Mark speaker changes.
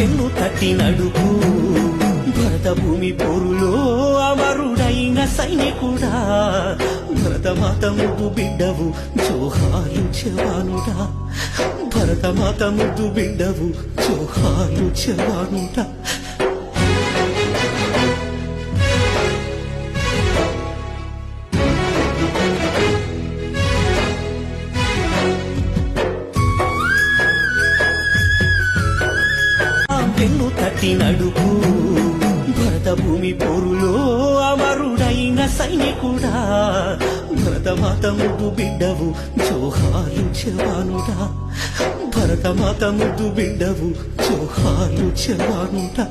Speaker 1: వెన్ను తట్టి నడుపు భరత భూమి పోరులో అమరుడైన సైనికుడా భరతమాత ముద్దు బిడ్డవు జోహాలు జవానుడా భరతమాత ముద్దు బిడ్డవు జోహాలు జవానుడా వెన్ను తట్టి నడుపు భరత భూమి పోరులో అమరుడైన సైనికుడా భరతమాత ముద్దు బిడ్డవు జోహాలు జవానుడా భరతమాత ముద్దు బిడ్డవు జోహాలు జవానుడా